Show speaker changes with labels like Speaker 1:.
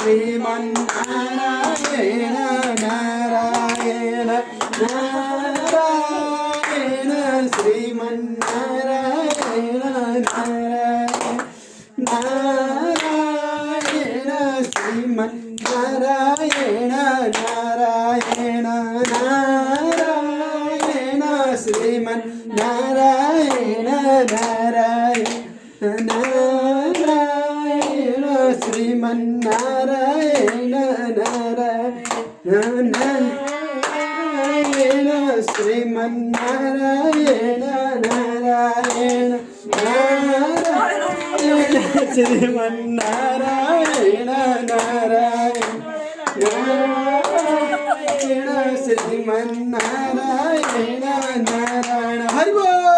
Speaker 1: श्रीमन्नारायण नारायण नारायण श्रीमन्नारायण नारायण नारायण श्रीमन्नारायण नारायण नारायण श्रीमन्नारायण नारायण नारायण श्रीमन्नारायण नारायण नारायण श्रीमन्नारायण नारायण नारायण श्रीमन्नारायण नारायण नारायण श्रीमन्नारायण नारायण हरि बोल।